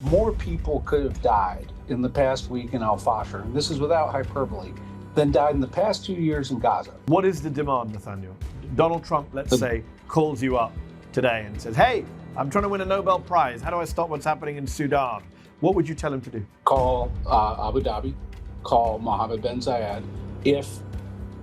more people could have died in the past week in Fasher, and this is without hyperbole, than died in the past 2 years in Gaza. What is the demand, Nathaniel? Donald Trump, let's say, calls you up today and says, hey, I'm trying to win a Nobel Prize. How do I stop what's happening in Sudan? What would you tell him to do? Call Abu Dhabi, call Mohammed bin Zayed. If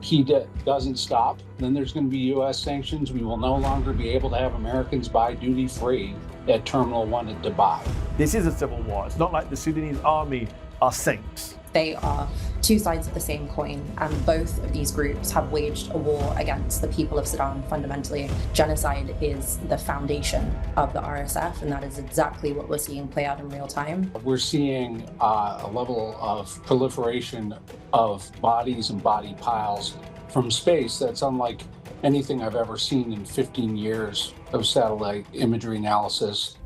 he doesn't stop, then there's going to be U.S. sanctions. We will no longer be able to have Americans buy duty-free at Terminal 1 at Dubai. This is a civil war. It's not like the Sudanese army are saints. They are two sides of the same coin, and both of these groups have waged a war against the people of Sudan fundamentally. Genocide is the foundation of the RSF, and that is exactly what we're seeing play out in real time. We're seeing a level of proliferation of bodies and body piles from space that's unlike anything I've ever seen in 15 years of satellite imagery analysis.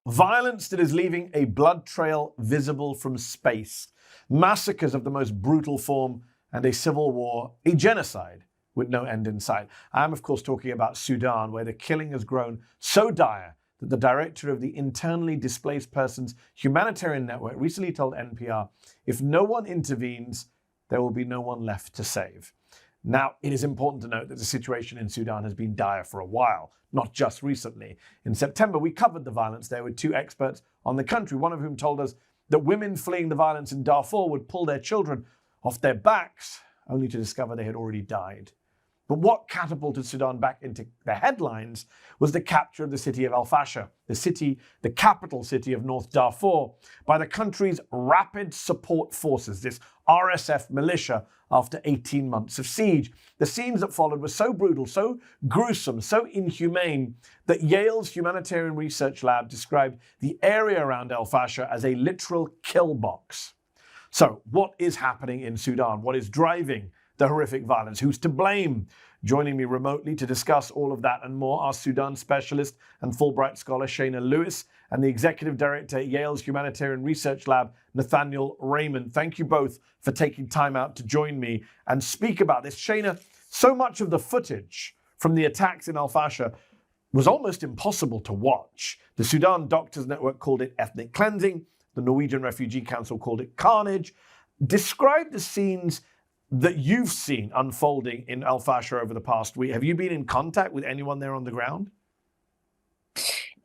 Violence that is leaving a blood trail visible from space, massacres of the most brutal form, and a civil war, a genocide with no end in sight. I am, of course, talking about Sudan, where the killing has grown so dire that the director of the Internally Displaced Persons Humanitarian Network recently told NPR, if no one intervenes, there will be no one left to save. Now, it is important to note that the situation in Sudan has been dire for a while, not just recently. In September, we covered the violence there with two experts on the country, one of whom told us that women fleeing the violence in Darfur would pull their children off their backs, only to discover they had already died. But what catapulted Sudan back into the headlines was the capture of the city of Fasher, the capital city of North Darfur, by the country's Rapid Support Forces, this RSF militia, after 18 months of siege. The scenes that followed were so brutal, so gruesome, so inhumane that Yale's Humanitarian Research Lab described the area around Fasher as a literal kill box. So, what is happening in Sudan? What is driving the horrific violence? Who's to blame? Joining me remotely to discuss all of that and more are Sudan specialist and Fulbright scholar Shayna Lewis and the executive director at Yale's Humanitarian Research Lab, Nathaniel Raymond. Thank you both for taking time out to join me and speak about this. Shayna, so much of the footage from the attacks in Fasher was almost impossible to watch. The Sudan Doctors Network called it ethnic cleansing. The Norwegian Refugee Council called it carnage. Describe the scenes that you've seen unfolding in Fasher over the past week. Have you been in contact with anyone there on the ground?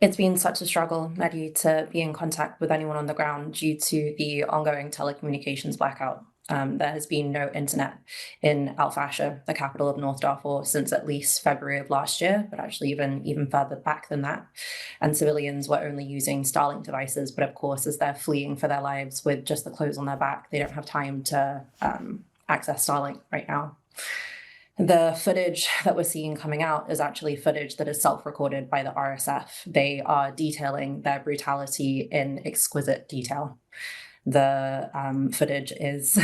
It's been such a struggle, Mehdi, to be in contact with anyone on the ground due to the ongoing telecommunications blackout. There has been no internet in Fasher, the capital of North Darfur, since at least February of last year, but actually even further back than that. And civilians were only using Starlink devices, but of course, as they're fleeing for their lives with just the clothes on their back, they don't have time to access Starlink right now. The footage that we're seeing coming out is actually footage that is self-recorded by the RSF. They are detailing their brutality in exquisite detail. The footage is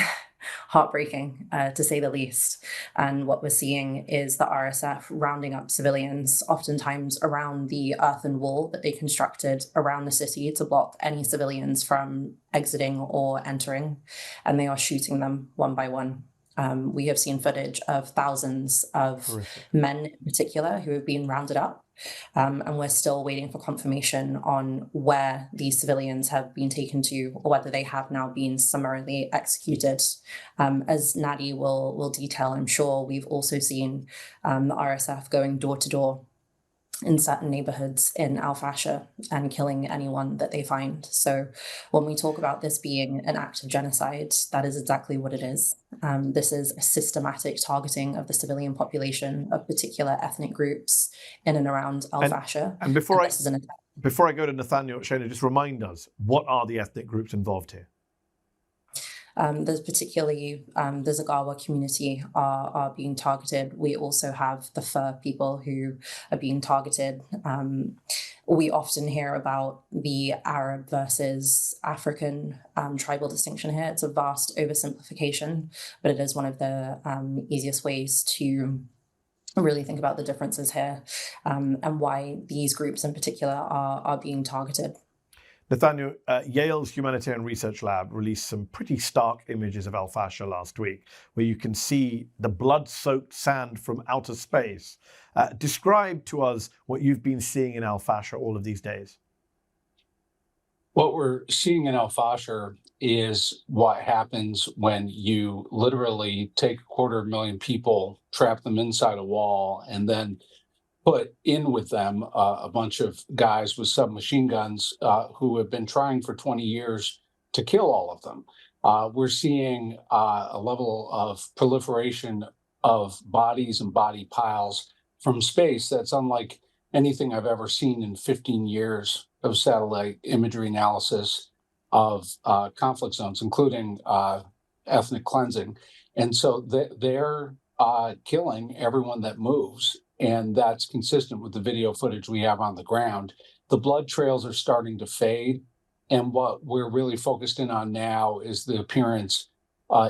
heartbreaking, to say the least. And what we're seeing is the RSF rounding up civilians, oftentimes around the earthen wall that they constructed around the city to block any civilians from exiting or entering, and they are shooting them one by one. We have seen footage of thousands of men in particular who have been rounded up, and we're still waiting for confirmation on where these civilians have been taken to or whether they have now been summarily executed. As Nadi will detail, I'm sure, we've also seen the RSF going door to door in certain neighborhoods in Fasher and killing anyone that they find. So when we talk about this being an act of genocide, that is exactly what it is. This is a systematic targeting of the civilian population of particular ethnic groups in and around Fasher. And before I go to Nathaniel, Shayna, just remind us, what are the ethnic groups involved here? There's particularly the Zagawa community are being targeted. We also have the Fur people who are being targeted. We often hear about the Arab versus African tribal distinction here. It's a vast oversimplification, but it is one of the easiest ways to really think about the differences here and why these groups in particular are being targeted. Nathaniel, Yale's Humanitarian Research Lab released some pretty stark images of Fasher last week, where you can see the blood-soaked sand from outer space. Describe to us what you've been seeing in Fasher all of these days. What we're seeing in Fasher is what happens when you literally take 250,000 people, trap them inside a wall, and then put in with them a bunch of guys with submachine guns who have been trying for 20 years to kill all of them. We're seeing a level of proliferation of bodies and body piles from space that's unlike anything I've ever seen in 15 years of satellite imagery analysis of conflict zones, including ethnic cleansing. And so they're killing everyone that moves. And that's consistent with the video footage we have on the ground. The blood trails are starting to fade. And what we're really focused in on now is the appearance,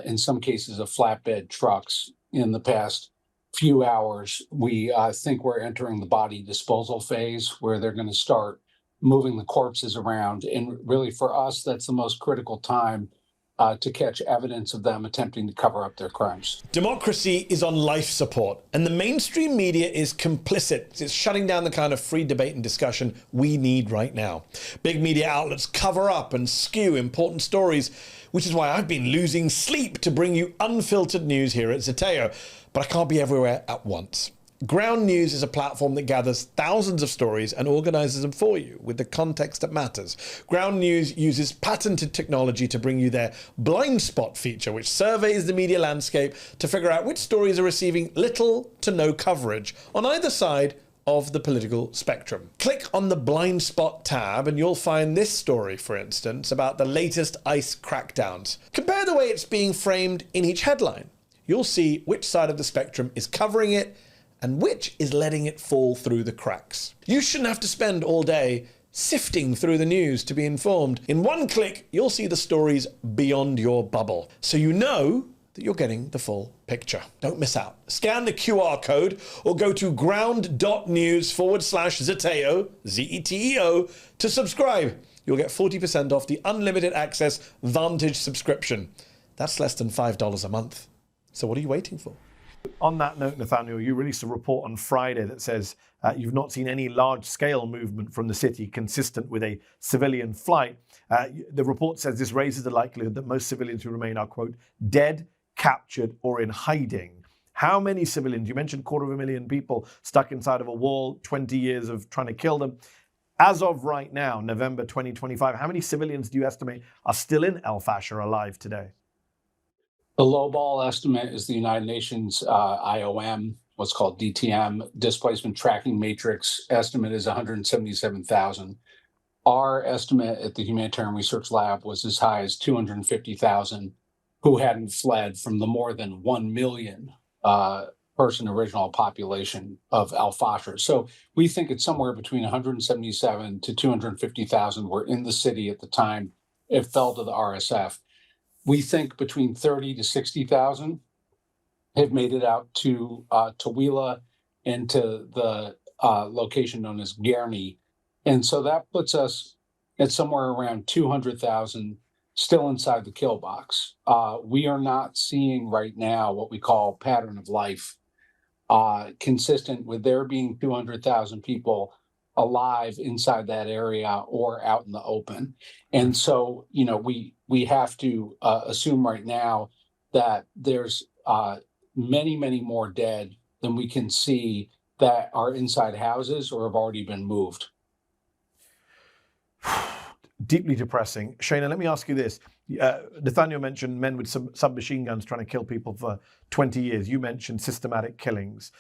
in some cases, of flatbed trucks. In the past few hours, we think we're entering the body disposal phase, where they're going to start moving the corpses around. And really, for us, that's the most critical time to catch evidence of them attempting to cover up their crimes. Democracy is on life support, and the mainstream media is complicit. It's shutting down the kind of free debate and discussion we need right now. Big media outlets cover up and skew important stories, which is why I've been losing sleep to bring you unfiltered news here at Zeteo, but I can't be everywhere at once. Ground News is a platform that gathers thousands of stories and organizes them for you with the context that matters. Ground News uses patented technology to bring you their blind spot feature, which surveys the media landscape to figure out which stories are receiving little to no coverage on either side of the political spectrum. Click on the blind spot tab and you'll find this story, for instance, about the latest ICE crackdowns. Compare the way it's being framed in each headline. You'll see which side of the spectrum is covering it and which is letting it fall through the cracks. You shouldn't have to spend all day sifting through the news to be informed. In one click, you'll see the stories beyond your bubble, so you know that you're getting the full picture. Don't miss out. Scan the QR code or go to ground.news/Zeteo, Zeteo, to subscribe. You'll get 40% off the unlimited access Vantage subscription. That's less than $5 a month. So what are you waiting for? On that note, Nathaniel, you released a report on Friday that says you've not seen any large-scale movement from the city consistent with a civilian flight. The report says this raises the likelihood that most civilians who remain are, quote, dead, captured, or in hiding. How many civilians? You mentioned 250,000 people stuck inside of a wall, 20 years of trying to kill them. As of right now, November 2025, how many civilians do you estimate are still in Fasher alive today? The lowball estimate is the United Nations IOM, what's called DTM, Displacement Tracking Matrix estimate is 177,000. Our estimate at the Humanitarian Research Lab was as high as 250,000 who hadn't fled from the more than 1 million person original population of Fasher. So we think it's somewhere between 177 to 250,000 were in the city at the time it fell to the RSF. We think between 30 to 60,000 have made it out to Tawila and to the location known as Guerny. And so that puts us at somewhere around 200,000 still inside the kill box. We are not seeing right now what we call pattern of life consistent with there being 200,000 people alive inside that area or out in the open. And so, you know, we have to assume right now that there's many, many more dead than we can see that are inside houses or have already been moved. Deeply depressing. Shayna, let me ask you this. Nathaniel mentioned men with submachine guns trying to kill people for 20 years. You mentioned systematic killings.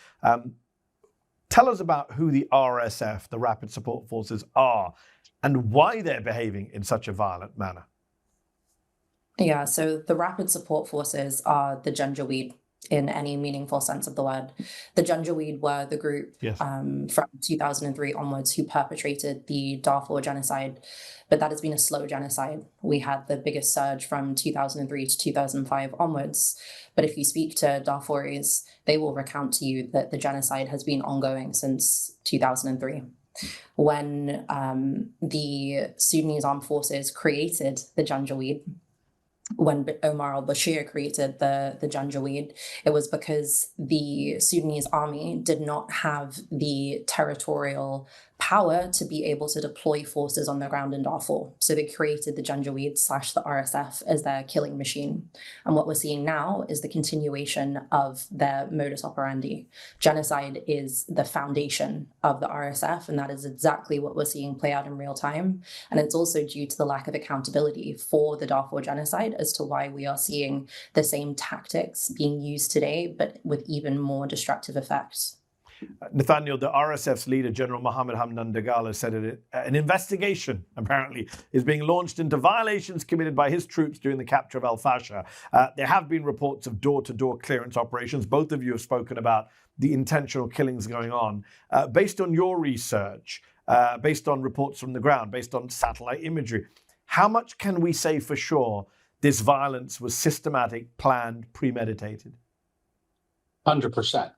Tell us about who the RSF, the Rapid Support Forces, are and why they're behaving in such a violent manner. Yeah, so the Rapid Support Forces are the Janjaweed in any meaningful sense of the word. The Janjaweed were the group from 2003 onwards who perpetrated the Darfur genocide, but that has been a slow genocide. We had the biggest surge from 2003 to 2005 onwards, but if you speak to Darfuris, they will recount to you that the genocide has been ongoing since 2003. When the Sudanese Armed Forces created the Janjaweed, when Omar al-Bashir created the Janjaweed, it was because the Sudanese army did not have the territorial power to be able to deploy forces on the ground in Darfur. So they created the Janjaweed / the RSF as their killing machine. And what we're seeing now is the continuation of their modus operandi. Genocide is the foundation of the RSF, and that is exactly what we're seeing play out in real time. And it's also due to the lack of accountability for the Darfur genocide as to why we are seeing the same tactics being used today, but with even more destructive effects. Nathaniel, the RSF's leader, General Mohammed Hamdan Dagalo, said an investigation, apparently, is being launched into violations committed by his troops during the capture of Fasher. There have been reports of door-to-door clearance operations. Both of you have spoken about the intentional killings going on. Based on your research, based on reports from the ground, based on satellite imagery, how much can we say for sure this violence was systematic, planned, premeditated? 100%.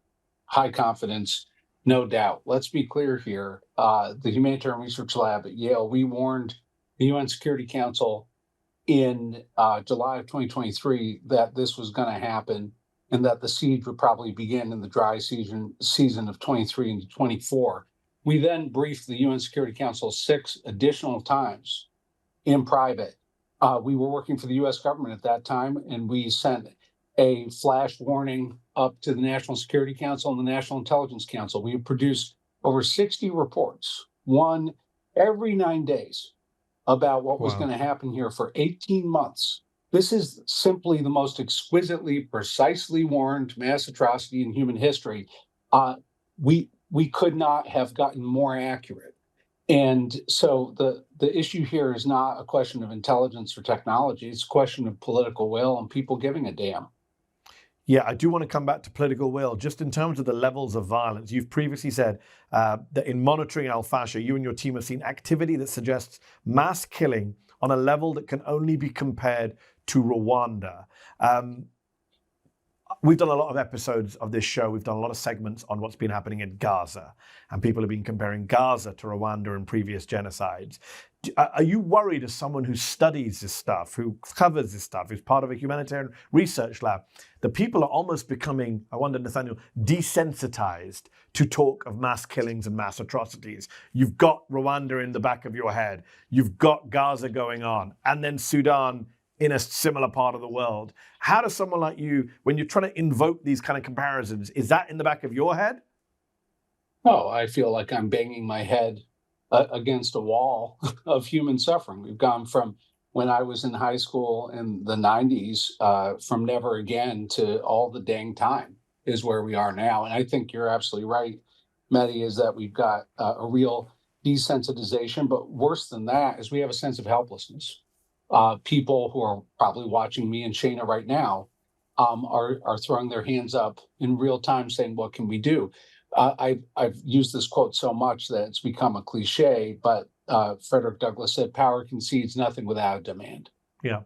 High confidence, no doubt. Let's be clear here. The Humanitarian Research Lab at Yale, we warned the UN Security Council in July of 2023 that this was going to happen and that the siege would probably begin in the dry season of 23 and 24. We then briefed the UN Security Council 6 additional times in private. We were working for the US government at that time, and we sent a flash warning up to the National Security Council and the National Intelligence Council. We have produced over 60 reports, one every 9 days, about what was going to happen here for 18 months. This is simply the most exquisitely, precisely warned mass atrocity in human history. We could not have gotten more accurate. And so the issue here is not a question of intelligence or technology. It's a question of political will and people giving a damn. Yeah, I do want to come back to political will. Just in terms of the levels of violence, you've previously said that in monitoring Fasher, you and your team have seen activity that suggests mass killing on a level that can only be compared to Rwanda. We've done a lot of episodes of this show. We've done a lot of segments on what's been happening in Gaza, and people have been comparing Gaza to Rwanda and previous genocides. Are you worried, as someone who studies this stuff, who covers this stuff, who's part of a humanitarian research lab, that people are almost becoming, I wonder, Nathaniel, desensitized to talk of mass killings and mass atrocities? You've got Rwanda in the back of your head. You've got Gaza going on, and then Sudan in a similar part of the world. How does someone like you, when you're trying to invoke these kind of comparisons, is that in the back of your head? Oh, I feel like I'm banging my head against a wall of human suffering. We've gone from when I was in high school in the 90s, from never again to all the dang time is where we are now. And I think you're absolutely right, Mehdi, is that we've got a real desensitization. But worse than that is we have a sense of helplessness. People who are probably watching me and Shayna right now are throwing their hands up in real time saying, what can we do? I've used this quote so much that it's become a cliche, but Frederick Douglass said, power concedes nothing without a demand. Yeah.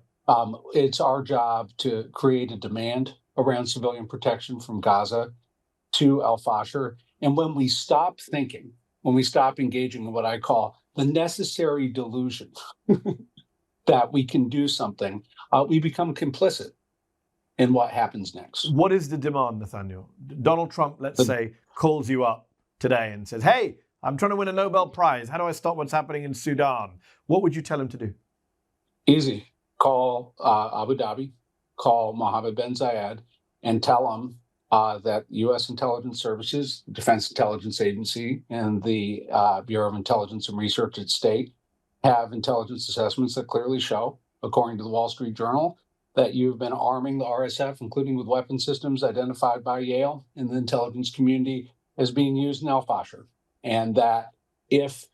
It's our job to create a demand around civilian protection from Gaza to Fasher. And when we stop thinking, when we stop engaging in what I call the necessary delusion that we can do something, we become complicit in what happens next. What is the demand, Nathaniel? Donald Trump, let's say, calls you up today and says, hey, I'm trying to win a Nobel Prize. How do I stop what's happening in Sudan? What would you tell him to do? Easy. Call Abu Dhabi, call Mohammed bin Zayed, and tell him that U.S. intelligence services, Defense Intelligence Agency, and the Bureau of Intelligence and Research at State have intelligence assessments that clearly show, according to the Wall Street Journal, that you've been arming the RSF, including with weapon systems identified by Yale in the intelligence community as being used in Fasher. And that if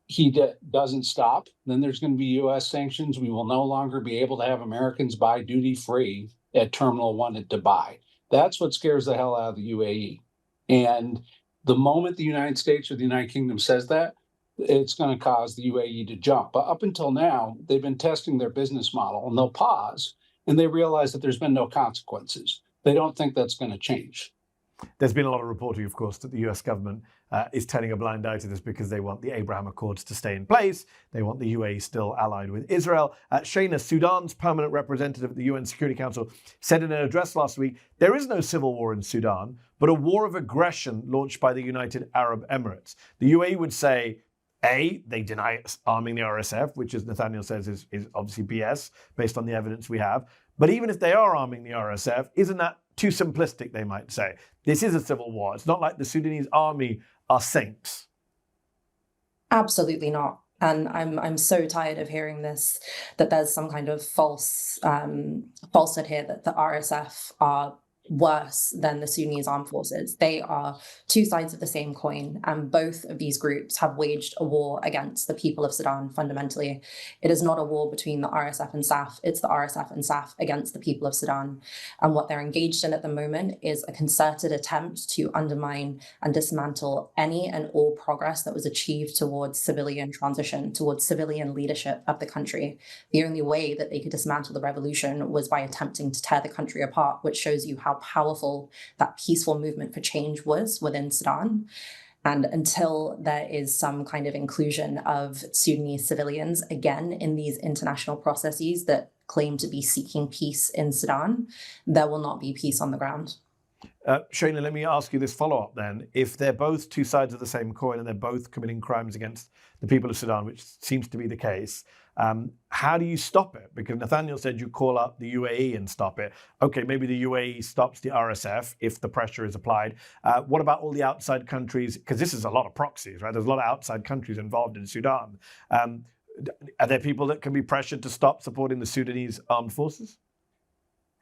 he doesn't stop, then there's going to be U.S. sanctions. We will no longer be able to have Americans buy duty-free at Terminal 1 at Dubai. That's what scares the hell out of the UAE. And the moment the United States or the United Kingdom says that, it's going to cause the UAE to jump. But up until now, they've been testing their business model, and they'll pause, and they realize that there's been no consequences. They don't think that's going to change. There's been a lot of reporting, of course, that the US government is turning a blind eye to this because they want the Abraham Accords to stay in place. They want the UAE still allied with Israel. Shayna, Sudan's permanent representative at the UN Security Council, said in an address last week, there is no civil war in Sudan, but a war of aggression launched by the United Arab Emirates. The UAE would say, A, they deny arming the RSF, which, as Nathaniel says, is obviously BS based on the evidence we have. But even if they are arming the RSF, isn't that too simplistic, they might say? This is a civil war. It's not like the Sudanese army are saints. Absolutely not. And I'm so tired of hearing this, that there's some kind of falsehood here that the RSF are worse than the Sudanese Armed Forces. They are two sides of the same coin, and both of these groups have waged a war against the people of Sudan fundamentally. It is not a war between the RSF and SAF, it's the RSF and SAF against the people of Sudan. And what they're engaged in at the moment is a concerted attempt to undermine and dismantle any and all progress that was achieved towards civilian transition, towards civilian leadership of the country. The only way that they could dismantle the revolution was by attempting to tear the country apart, which shows you how powerful that peaceful movement for change was within Sudan. And until there is some kind of inclusion of Sudanese civilians, again, in these international processes that claim to be seeking peace in Sudan, there will not be peace on the ground. Shayna, let me ask you this follow-up then. If they're both two sides of the same coin and they're both committing crimes against the people of Sudan, which seems to be the case, how do you stop it? Because Nathaniel said you call up the UAE and stop it. Okay, maybe the UAE stops the RSF if the pressure is applied. What about all the outside countries? Because this is a lot of proxies, right? There's a lot of outside countries involved in Sudan. Are there people that can be pressured to stop supporting the Sudanese armed forces?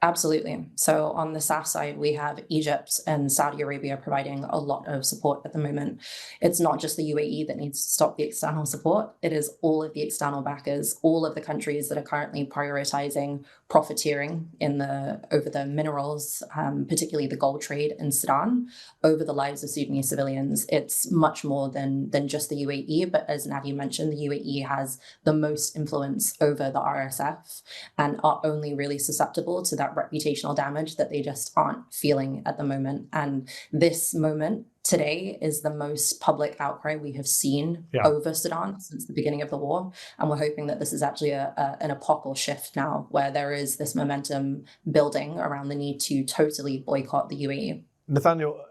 Absolutely. So on the SAF side, we have Egypt and Saudi Arabia providing a lot of support at the moment. It's not just the UAE that needs to stop the external support. It is all of the external backers, all of the countries that are currently prioritizing profiteering over the minerals, particularly the gold trade in Sudan, over the lives of Sudanese civilians. It's much more than just the UAE. But as Nadia mentioned, the UAE has the most influence over the RSF and are only really susceptible to that reputational damage that they just aren't feeling at the moment. And this moment today is the most public outcry we have seen over Sudan since the beginning of the war. And we're hoping that this is actually an epochal shift now, where there is this momentum building around the need to totally boycott the UAE. Nathaniel,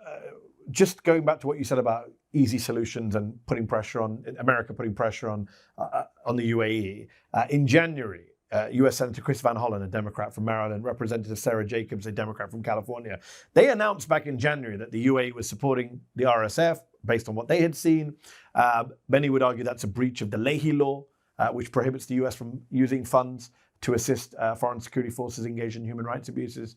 just going back to what you said about easy solutions and putting pressure on America, putting pressure on the UAE. In January, U.S. Senator Chris Van Hollen, a Democrat from Maryland, Representative Sarah Jacobs, a Democrat from California, they announced back in January that the UAE was supporting the RSF based on what they had seen. Many would argue that's a breach of the Leahy Law, which prohibits the U.S. from using funds to assist foreign security forces engaged in human rights abuses.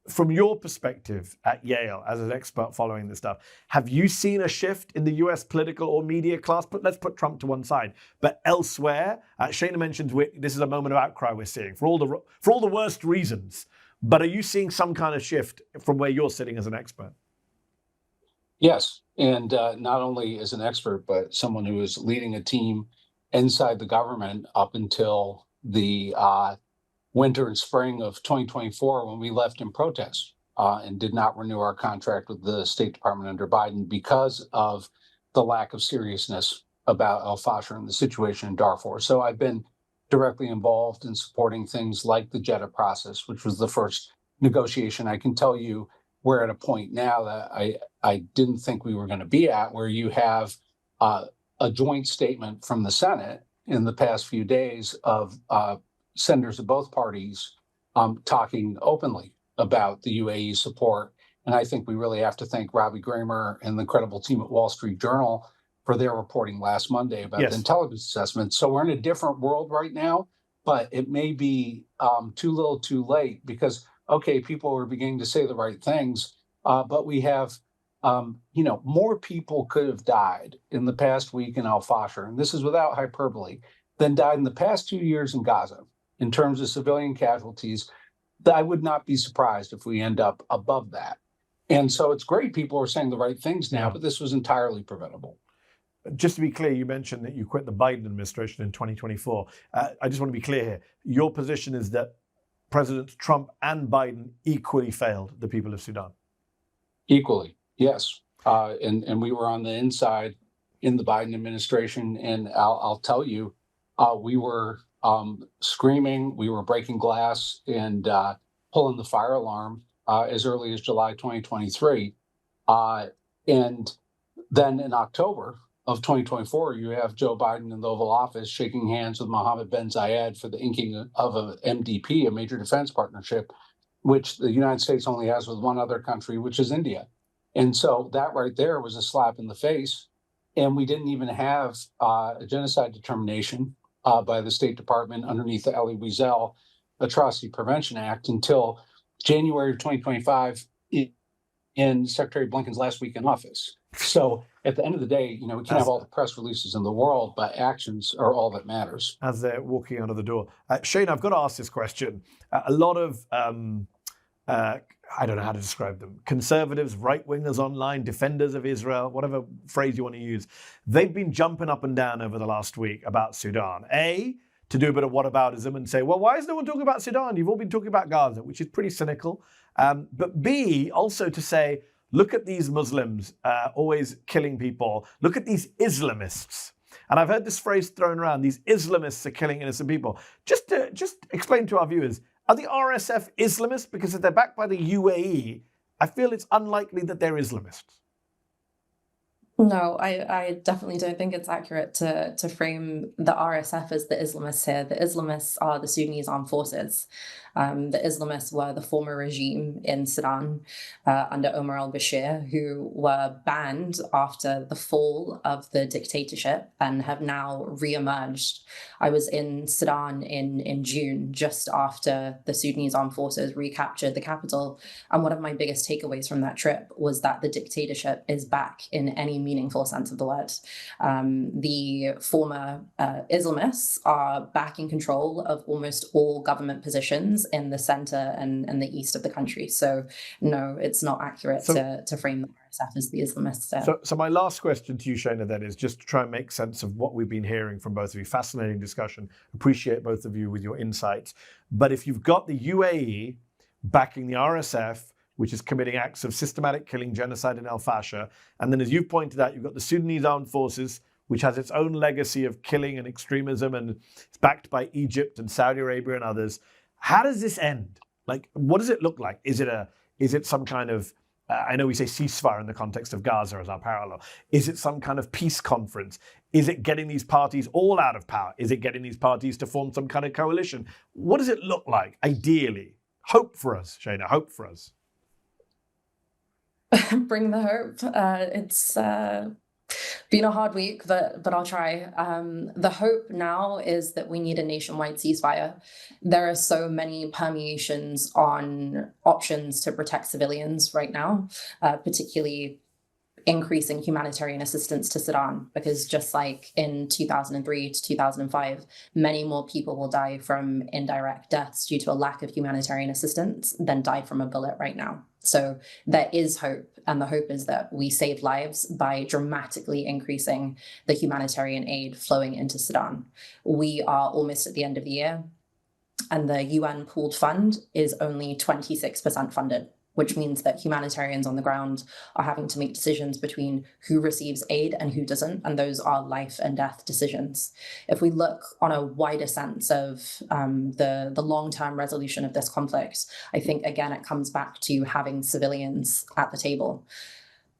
From your perspective at Yale, as an expert following this stuff, have you seen a shift in the US political or media class? But let's put Trump to one side. But elsewhere, Shayna mentions this is a moment of outcry we're seeing for all the worst reasons. But are you seeing some kind of shift from where you're sitting as an expert? Yes, and not only as an expert, but someone who is leading a team inside the government up until the winter and spring of 2024 when we left in protest and did not renew our contract with the State Department under Biden because of the lack of seriousness about Fasher and the situation in Darfur. So I've been directly involved in supporting things like the Jeddah process, which was the first negotiation. I can tell you we're at a point now that I didn't think we were going to be at, where you have a joint statement from the Senate in the past few days of senators of both parties talking openly about the UAE support. And I think we really have to thank Robbie Gramer and the incredible team at Wall Street Journal for their reporting last Monday about the intelligence assessment. So we're in a different world right now, but it may be too little too late because, okay, people are beginning to say the right things, but we have, more people could have died in the past week in Al-Fasher, and this is without hyperbole, than died in the past 2 years in Gaza. In terms of civilian casualties, I would not be surprised if we end up above that. And so it's great people are saying the right things now, but this was entirely preventable. Just to be clear, you mentioned that you quit the Biden administration in 2024. I just want to be clear here. Your position is that Presidents Trump and Biden equally failed the people of Sudan. Equally, yes. And we were on the inside in the Biden administration, and I'll tell you, we were screaming, we were breaking glass and pulling the fire alarm as early as July 2023. And then in October of 2024, you have Joe Biden in the Oval Office shaking hands with Mohammed bin Zayed for the inking of a MDP, a major defense partnership, which the United States only has with one other country, which is India. And so that right there was a slap in the face. And we didn't even have a genocide determination by the State Department underneath the Elie Wiesel Atrocity Prevention Act until January of 2025 in Secretary Blinken's last week in office. So at the end of the day, you know, we can have all the press releases in the world, but actions are all that matters. As they're walking out of the door. Shayna, I've got to ask this question. A lot of, I don't know how to describe them, conservatives, right-wingers online, defenders of Israel, whatever phrase you want to use, they've been jumping up and down over the last week about Sudan. A, to do a bit of whataboutism and say, well, why is no one talking about Sudan? You've all been talking about Gaza, which is pretty cynical. But B, also to say, look at these Muslims always killing people. Look at these Islamists. And I've heard this phrase thrown around, these Islamists are killing innocent people. Just explain to our viewers, are the RSF Islamists? Because if they're backed by the UAE, I feel it's unlikely that they're Islamists. No, I definitely don't think it's accurate to frame the RSF as the Islamists here. The Islamists are the Sudanese Armed Forces. The Islamists were the former regime in Sudan under Omar al-Bashir, who were banned after the fall of the dictatorship and have now re-emerged. I was in Sudan in June, just after the Sudanese Armed Forces recaptured the capital. And one of my biggest takeaways from that trip was that the dictatorship is back in any meaningful sense of the word. The former Islamists are back in control of almost all government positions in the center and the east of the country. So no, it's not accurate to frame the RSF as the Islamists. So my last question to you, Shayna, then is just to try and make sense of what we've been hearing from both of you. Fascinating discussion. Appreciate both of you with your insights. But if you've got the UAE backing the RSF, which is committing acts of systematic killing, genocide in Fasher, and then as you've pointed out, you've got the Sudanese Armed Forces, which has its own legacy of killing and extremism, and it's backed by Egypt and Saudi Arabia and others. How does this end? Like, what does it look like? Is it some kind of, I know we say ceasefire in the context of Gaza as our parallel. Is it some kind of peace conference? Is it getting these parties all out of power? Is it getting these parties to form some kind of coalition? What does it look like, ideally? Hope for us, Shayna, hope for us. Bring the hope. It's been a hard week, but I'll try. The hope now is that we need a nationwide ceasefire. There are so many permeations on options to protect civilians right now, particularly increasing humanitarian assistance to Sudan, because just like in 2003 to 2005, many more people will die from indirect deaths due to a lack of humanitarian assistance than die from a bullet right now. So there is hope, and the hope is that we save lives by dramatically increasing the humanitarian aid flowing into Sudan. We are almost at the end of the year, and the UN pooled fund is only 26% funded, which means that humanitarians on the ground are having to make decisions between who receives aid and who doesn't, and those are life and death decisions. If we look on a wider sense of the long-term resolution of this conflict, I think, again, it comes back to having civilians at the table.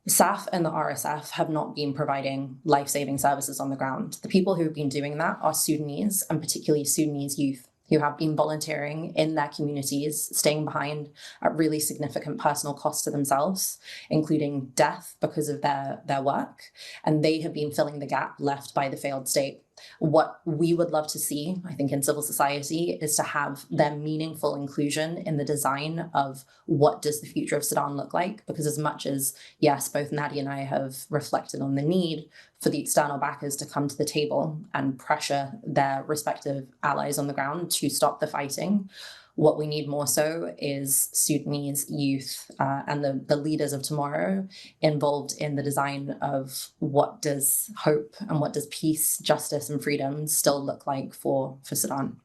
SAF and the RSF have not been providing life-saving services on the ground. The people who have been doing that are Sudanese, and particularly Sudanese youth, who have been volunteering in their communities, staying behind at really significant personal cost to themselves, including death because of their work. And they have been filling the gap left by the failed state. What we would love to see, I think, in civil society is to have their meaningful inclusion in the design of what does the future of Sudan look like? Because as much as, yes, both Nadia and I have reflected on the need for the external backers to come to the table and pressure their respective allies on the ground to stop the fighting, what we need more so is Sudanese youth and the leaders of tomorrow involved in the design of what does hope and what does peace, justice, and freedom still look like for Sudan.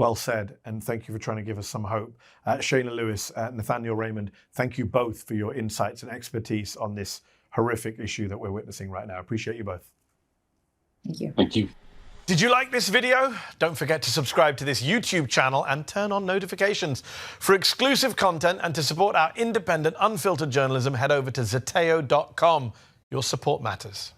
Well said, and thank you for trying to give us some hope. Shayna Lewis, Nathaniel Raymond, thank you both for your insights and expertise on this horrific issue that we're witnessing right now. I appreciate you both. Thank you. Thank you. Did you like this video? Don't forget to subscribe to this YouTube channel and turn on notifications. For exclusive content and to support our independent, unfiltered journalism, head over to zeteo.com. Your support matters.